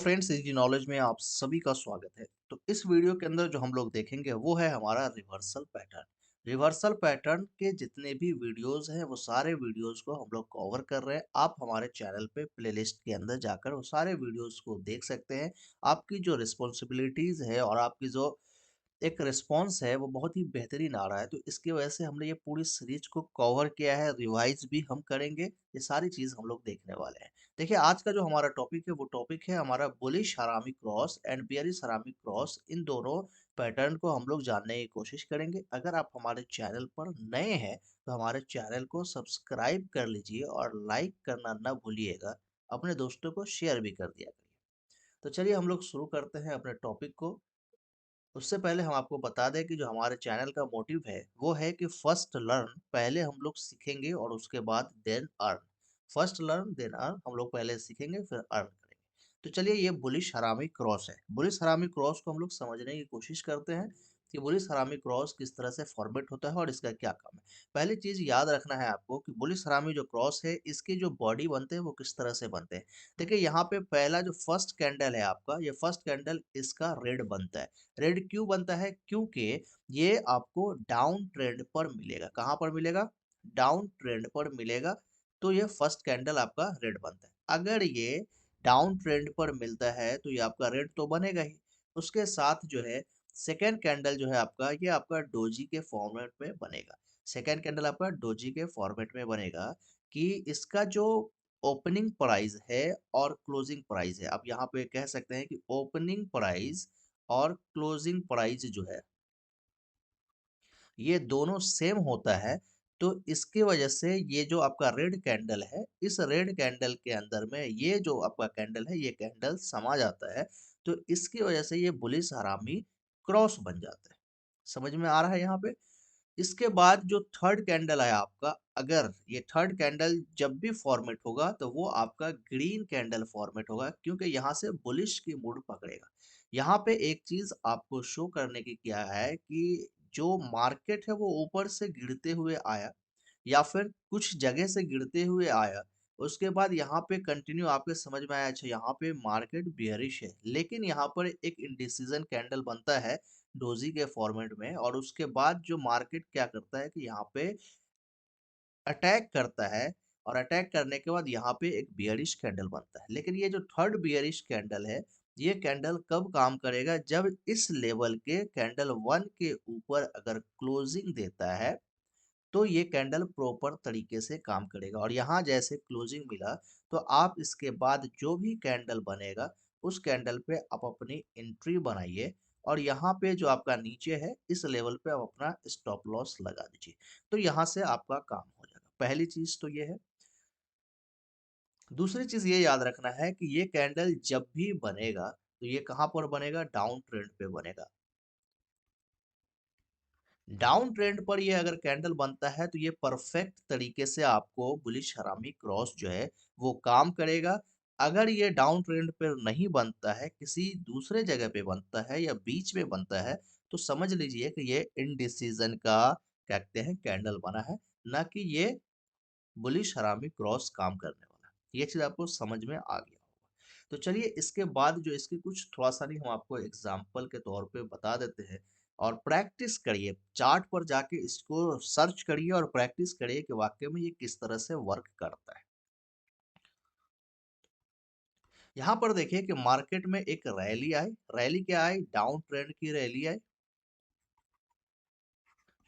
Friends, easy knowledge में आप सभी का स्वागत है। तो इस वीडियो के अंदर जो हम लोग देखेंगे वो है हमारा रिवर्सल पैटर्न। रिवर्सल पैटर्न के जितने भी वीडियोस हैं वो सारे वीडियोस को हम लोग कवर कर रहे हैं। आप हमारे चैनल पे प्लेलिस्ट के अंदर जाकर वो सारे वीडियोस को देख सकते हैं। आपकी जो रिस्पॉन्सिबिलिटीज है और आपकी जो एक रिस्पॉन्स है वो बहुत ही बेहतरीन आ रहा है। तो इसकी वजह से हमने ये पूरी सीरीज को कवर किया है, रिवाइज भी हम करेंगे। ये सारी चीज़ हम लोग देखने वाले हैं। देखिए, आज का जो हमारा टॉपिक है वो टॉपिक है हमारा बुलिश हरामी क्रॉस एंड बियरिश हरामी क्रॉस। इन दोनों पैटर्न को हम लोग जानने की कोशिश करेंगे। अगर आप हमारे चैनल पर नए हैं तो हमारे चैनल को सब्सक्राइब कर लीजिए और लाइक करना ना भूलिएगा। अपने दोस्तों को शेयर भी कर दिया करिए। तो चलिए हम लोग शुरू करते हैं अपने टॉपिक को। उससे पहले हम आपको बता दें कि जो हमारे चैनल का मोटिव है वो है कि फर्स्ट लर्न, पहले हम लोग सीखेंगे और उसके बाद then earn. First learn then earn, हम लोग पहले सीखेंगे फिर अर्न करेंगे। तो चलिए, ये बुलिश हरामी क्रॉस है। बुलिश हरामी क्रॉस को हम लोग समझने की कोशिश करते हैं कि बुलिश हरामी क्रॉस किस तरह से फॉर्मेट होता है और इसका क्या काम है। पहली चीज याद रखना है आपको कि बुलिश हरामी जो क्रॉस है इसके जो बॉडी बनते हैं वो किस तरह से बनते हैं। देखिए, यहाँ पे पहला जो फर्स्ट कैंडल है आपका, ये फर्स्ट कैंडल इसका रेड बनता है। रेड क्यों बनता है? क्योंकि ये आपको डाउन ट्रेंड पर मिलेगा। कहाँ पर मिलेगा? डाउन ट्रेंड पर मिलेगा। तो ये फर्स्ट कैंडल आपका रेड बनता है। अगर ये डाउन ट्रेंड पर मिलता है तो ये आपका रेड तो बनेगा ही। उसके साथ जो है सेकेंड कैंडल जो है आपका, ये आपका डोजी के फॉर्मेट में बनेगा। सेकेंड कैंडल आपका डोजी के फॉर्मेट में बनेगा कि इसका जो ओपनिंग प्राइस है और क्लोजिंग प्राइस है, आप यहाँ पे कह सकते हैं कि ओपनिंग प्राइस और क्लोजिंग प्राइस जो है ये दोनों सेम होता है। तो इसकी वजह से ये जो आपका रेड कैंडल है, इस रेड कैंडल के अंदर में ये जो आपका कैंडल है ये कैंडल समा जाता है। तो इसकी वजह से ये बुलिश हरामी क्रॉस बन जाता है। समझ में आ रहा है यहाँ पे? इसके बाद जो थर्ड कैंडल है आपका, अगर ये थर्ड कैंडल जब भी फॉर्मेट होगा तो वो आपका ग्रीन कैंडल फॉर्मेट होगा, क्योंकि यहाँ से बुलिश की मूड पकड़ेगा। यहाँ पे एक चीज आपको शो करने की क्या है कि जो मार्केट है वो ऊपर से गिरते हुए आया या फिर कुछ जगह से गिरते हुए आया। उसके बाद यहाँ पे कंटिन्यू आपके समझ में आया, अच्छा यहाँ पे मार्केट बियरिश है, लेकिन यहाँ पर एक इंडिसीजन कैंडल बनता है डोजी के फॉर्मेट में। और उसके बाद जो मार्केट क्या करता है कि यहाँ पे अटैक करता है और अटैक करने के बाद यहाँ पे एक बियरिश कैंडल बनता है। लेकिन ये जो थर्ड बियरिश कैंडल है, ये कैंडल कब काम करेगा? जब इस लेवल के कैंडल वन के ऊपर अगर क्लोजिंग देता है तो ये कैंडल प्रॉपर तरीके से काम करेगा। और यहाँ जैसे क्लोजिंग मिला तो आप इसके बाद जो भी कैंडल बनेगा उस कैंडल पे आप अपनी एंट्री बनाइए। और यहाँ पे जो आपका नीचे है इस लेवल पे आप अपना स्टॉप लॉस लगा दीजिए। तो यहाँ से आपका काम हो जाएगा। पहली चीज तो ये है। दूसरी चीज ये याद रखना है कि ये कैंडल जब भी बनेगा तो ये कहाँ पर बनेगा? डाउन ट्रेंड पे बनेगा। डाउन ट्रेंड पर ये अगर कैंडल बनता है तो ये परफेक्ट तरीके से आपको बुलिश हरामी क्रॉस जो है वो काम करेगा। अगर ये डाउन ट्रेंड पर नहीं बनता है, किसी दूसरे जगह पे बनता है या बीच में बनता है, तो समझ लीजिए कि ये इनडिसीजन का क्या कहते हैं कैंडल बना है, ना कि ये बुलिश हरामी क्रॉस काम करने वाला है। ये चीज आपको समझ में आ गया होगा। तो चलिए, इसके बाद जो इसके कुछ थोड़ा सा नहीं हम आपको एग्जाम्पल के तौर पे बता देते हैं। और प्रैक्टिस करिए, चार्ट पर जाके इसको सर्च करिए और प्रैक्टिस करिए कि वाकई में ये किस तरह से वर्क करता है। यहाँ पर देखिए कि मार्केट में एक रैली आई। रैली क्या आई? डाउन ट्रेंड की रैली आई।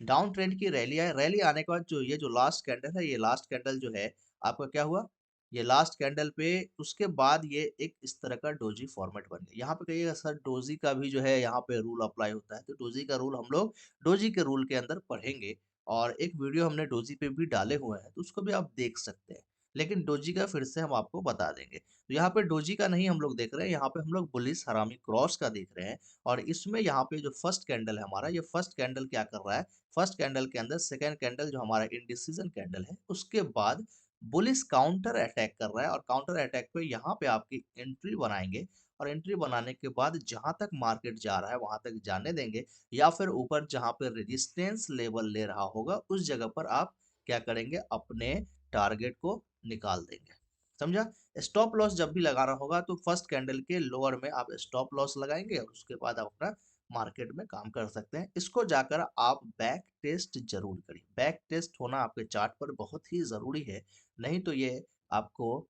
डाउन ट्रेंड की रैली है। रैली आने के बाद जो ये जो लास्ट कैंडल है, ये लास्ट कैंडल जो है आपका क्या हुआ? ये लास्ट कैंडल पे उसके बाद ये एक इस तरह का डोजी फॉर्मेट बन गया। यहाँ पे कहिएगा सर डोजी का भी जो है यहाँ पे रूल अप्लाई होता है, तो डोजी का रूल हम लोग डोजी के रूल के अंदर पढ़ेंगे। और एक वीडियो हमने डोजी पे भी डाले हुए हैं तो उसको भी आप देख सकते हैं। लेकिन डोजी का फिर से हम आपको बता देंगे। तो यहाँ पे डोजी का नहीं हम लोग देख रहे हैं, यहाँ पे हम लोग बुलिस हरामी क्रॉस का देख रहे हैं। और इसमें यहाँ पे जो फर्स्ट कैंडल है हमारा, ये फर्स्ट कैंडल क्या कर रहा है? फर्स्ट कैंडल के अंदर सेकेंड कैंडल जो हमारा इंडिसीजन कैंडल है उसके बाद बुलिस काउंटर अटैक कर रहा है। और काउंटर अटैक पे यहाँ पे आपकी एंट्री बनाएंगे। और एंट्री बनाने के बाद जहां तक मार्केट जा रहा है वहां तक जाने देंगे, या फिर ऊपर जहां पे रेजिस्टेंस लेवल ले रहा होगा उस जगह पर आप क्या करेंगे? अपने टारगेट को निकाल देंगे। समझा? स्टॉप लॉस जब भी लगाना होगा तो फर्स्ट कैंडल के लोअर में आप स्टॉप लॉस लगाएंगे और उसके बाद आप अपना मार्केट में काम कर सकते हैं। इसको जाकर आप बैक टेस्ट जरूर करिए। बैक टेस्ट होना आपके चार्ट पर बहुत ही जरूरी है, नहीं तो ये आपको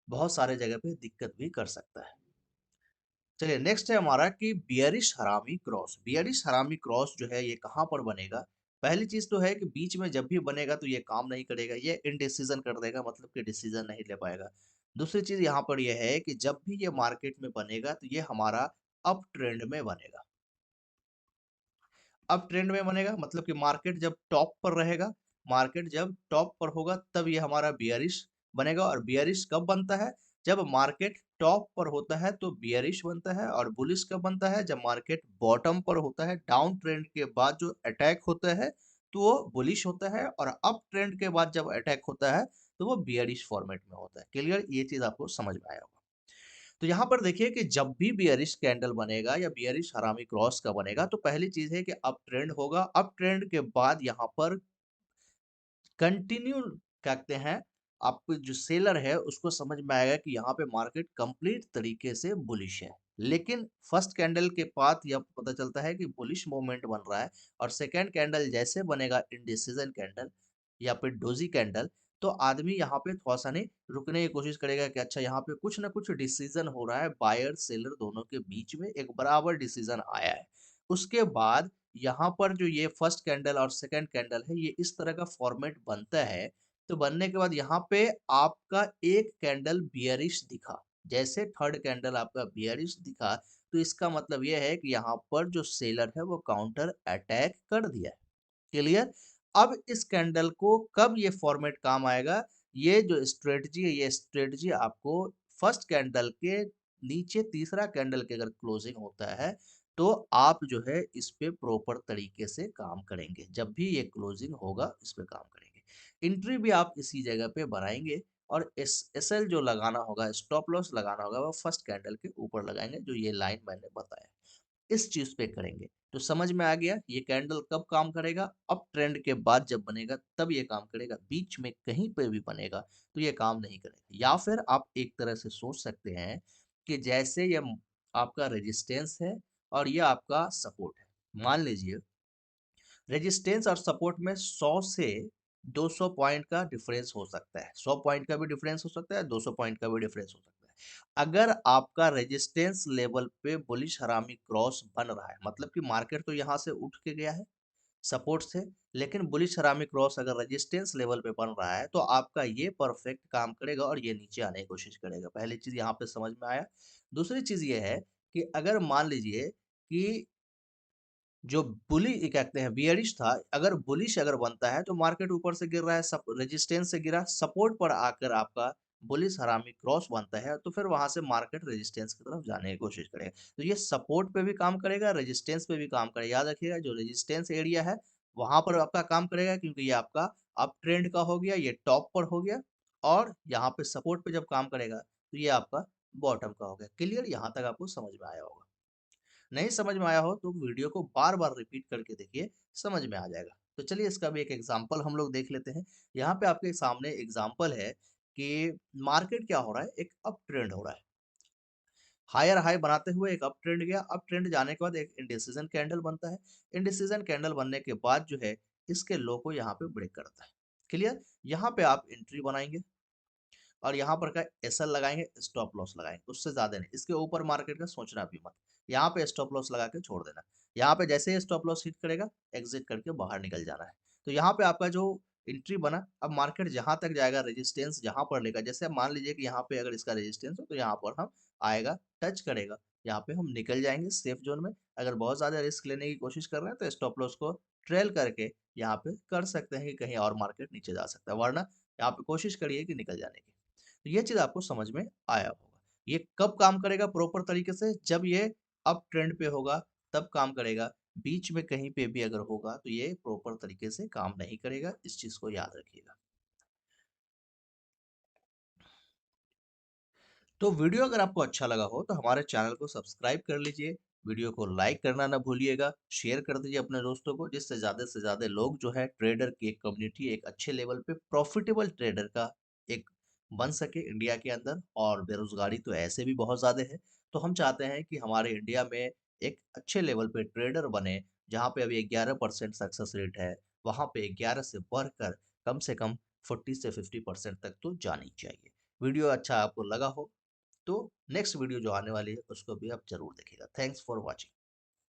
बहुत सारे जगह पे दिक्कत भी कर सकता है। चलिए नेक्स्ट है हमारा कि बियरिश हरामी क्रॉस। बियरिश हरामी क्रॉस जो है ये कहाँ पर बनेगा? पहली चीज तो है कि बीच में जब भी बनेगा तो ये काम नहीं करेगा, ये इनडिसीजन कर देगा, मतलब कि डिसीजन नहीं ले पाएगा। दूसरी चीज यहाँ पर यह है कि जब भी ये मार्केट में बनेगा तो ये हमारा अप ट्रेंड में बनेगा। अब ट्रेंड में बनेगा मतलब कि मार्केट जब टॉप पर रहेगा, मार्केट जब टॉप पर होगा तब ये हमारा बियरिश बनेगा। और बियरिश कब बनता है? जब मार्केट टॉप पर होता है तो बियरिश बनता है। और बुलिश कब बनता है? जब मार्केट बॉटम पर होता है, डाउन ट्रेंड के बाद जो अटैक होता है तो वो बुलिश होता है। और अप ट्रेंड के बाद जब अटैक होता है तो वो बियरिश फॉर्मेट में होता है। क्लियर? ये चीज आपको समझ में आया होगा। तो यहाँ पर देखिए कि जब भी बियरिश कैंडल बनेगा या बियरिश हरामी क्रॉस का बनेगा तो पहली चीज है कि अप ट्रेंड होगा। अप ट्रेंड के बाद यहाँ पर कंटिन्यू कहते हैं, आपको जो सेलर है उसको समझ में आएगा कि यहाँ पे मार्केट कंप्लीट तरीके से बुलिश है। लेकिन फर्स्ट कैंडल के बाद यह पता चलता है कि बुलिश मूवमेंट बन रहा है। और सेकंड कैंडल जैसे बनेगा इंडिसीजन कैंडल या फिर डोजी कैंडल, तो आदमी यहाँ पे थोड़ा सा नहीं रुकने की कोशिश करेगा कि अच्छा यहाँ पे कुछ ना कुछ डिसीजन हो रहा है, बायर सेलर दोनों के बीच में एक बराबर डिसीजन आया है। उसके बाद यहाँ पर जो ये फर्स्ट कैंडल और सेकंड कैंडल है ये इस तरह का फॉर्मेट बनता है। तो बनने के बाद यहाँ पे आपका एक कैंडल बियरिश दिखा, जैसे थर्ड कैंडल आपका बियरिश दिखा, तो इसका मतलब ये है कि यहाँ पर जो सेलर है वो काउंटर अटैक कर दिया है। क्लियर? अब इस कैंडल को कब ये फॉर्मेट काम आएगा? ये जो स्ट्रेटजी है ये स्ट्रेटजी आपको फर्स्ट कैंडल के नीचे तीसरा कैंडल के अगर क्लोजिंग होता है तो आप जो है इस पे प्रॉपर तरीके से काम करेंगे। जब भी ये क्लोजिंग होगा इस पे काम करेंगे। एंट्री भी आप इसी जगह पे बनाएंगे। और एस एल जो लगाना होगा, स्टॉप लॉस लगाना होगा, वो फर्स्ट कैंडल के ऊपर लगाएंगे, जो ये लाइन मैंने बताया इस चीज पे करेंगे। तो समझ में आ गया ये कैंडल कब काम करेगा? अप ट्रेंड के बाद जब बनेगा तब ये काम करेगा, बीच में कहीं पे भी बनेगा तो ये काम नहीं करेगा। या फिर आप एक तरह से सोच सकते हैं कि जैसे ये आपका रेजिस्टेंस है और ये आपका सपोर्ट है। मान लीजिए रेजिस्टेंस और सपोर्ट में 100 से 200 पॉइंट का डिफरेंस हो सकता है, 100 पॉइंट का भी डिफरेंस हो सकता है, 200 पॉइंट का भी डिफरेंस हो सकता है। अगर आपका रेजिस्टेंस लेवल पे बुलिश हरामी क्रॉस बन रहा है, मतलब कि मार्केट तो यहाँ से उठ के गया है सपोर्ट से, लेकिन बुलिश हरामी क्रॉस अगर रेजिस्टेंस लेवल पे बन रहा है तो आपका ये परफेक्ट काम करेगा और ये नीचे आने की कोशिश करेगा। पहली चीज यहाँ पे समझ में आया। दूसरी चीज ये है कि अगर मान लीजिए कि जो बुली कहते हैं बियरिश था, अगर बुलिश अगर बनता है तो मार्केट ऊपर से गिर रहा है, सब रेजिस्टेंस से गिरा, सपोर्ट पर आकर आपका बुलिश हरामी क्रॉस बनता है तो फिर वहां से मार्केट रेजिस्टेंस की तरफ जाने की कोशिश करेगा। तो ये सपोर्ट पे भी काम करेगा, रेजिस्टेंस पे भी काम करेगा। याद रखिएगा जो रेजिस्टेंस एरिया है वहां पर आपका काम करेगा, क्योंकि ये आपका अप ट्रेंड का हो गया, ये टॉप पर हो गया। और यहाँ पे सपोर्ट पे जब काम करेगा तो ये आपका बॉटम का हो गया। क्लियर? यहाँ तक आपको समझ में आया होगा। नहीं समझ में आया हो तो वीडियो को बार बार रिपीट करके देखिए, समझ में आ जाएगा। तो चलिए इसका भी एक एग्जांपल हम लोग देख लेते हैं। यहाँ पे आपके सामने एग्जांपल है कि मार्केट क्या हो रहा है, एक अप ट्रेंड हो रहा है। हायर हाई बनाते हुए एक अप ट्रेंड गया, अप ट्रेंड जाने के बाद एक इंडिसीजन कैंडल बनता है। इंडिसीजन कैंडल बनने के बाद जो है इसके लो को यहाँ पे ब्रेक करता है। क्लियर? यहाँ पे आप एंट्री बनाएंगे और यहाँ पर का एसएल लगाएंगे, स्टॉप लॉस लगाएंगे, उससे ज्यादा नहीं। इसके ऊपर मार्केट का सोचना भी मत। यहाँ पे स्टॉप लॉस लगा के छोड़ देना। यहाँ पे जैसे ही स्टॉप लॉस हिट करेगा एग्जिट करके बाहर निकल जाना है। तो यहाँ पे आपका जो एंट्री बना, अब मार्केट जहां तक जाएगा रेजिस्टेंस जहां पर लेगा, जैसे मान लीजिए कि यहाँ पे अगर इसका रेजिस्टेंस हो तो यहाँ पर हम आएगा, टच करेगा, यहाँ पे हम निकल जाएंगे सेफ जोन में। अगर बहुत ज्यादा रिस्क लेने की कोशिश कर रहे हैं तो स्टॉप लॉस को ट्रेल करके यहाँ पे कर सकते हैं कि कहीं और मार्केट नीचे जा सकता है, वरना यहाँ पे कोशिश करिए कि निकल जाने की। तो ये चीज आपको समझ में आया होगा। ये कब काम करेगा प्रॉपर तरीके से? जब ये अप ट्रेंड पे होगा तब काम करेगा। बीच में कहीं पे भी अगर होगा तो ये प्रॉपर तरीके से काम नहीं करेगा, इस चीज को याद रखिएगा। तो वीडियो अगर आपको अच्छा लगा हो तो हमारे चैनल को सब्सक्राइब कर लीजिए, वीडियो को लाइक करना ना भूलिएगा, शेयर कर दीजिए अपने दोस्तों को, जिससे से ज्यादा लोग जो है ट्रेडर की एक कम्युनिटी एक अच्छे लेवल पे प्रॉफिटेबल ट्रेडर का एक बन सके इंडिया के अंदर, और बेरोज़गारी तो ऐसे भी बहुत ज़्यादा है। तो हम चाहते हैं कि हमारे इंडिया में एक अच्छे लेवल पे ट्रेडर बने, जहाँ पे अभी 11% सक्सेस रेट है, वहाँ पे 11 से बढ़कर कम से कम 40 से 50% तक तो जानी चाहिए। वीडियो अच्छा आपको लगा हो, तो नेक्स्ट वीडियो जो आने वाली है उसको भी आप ज़रूर देखिएगा। Thanks for watching.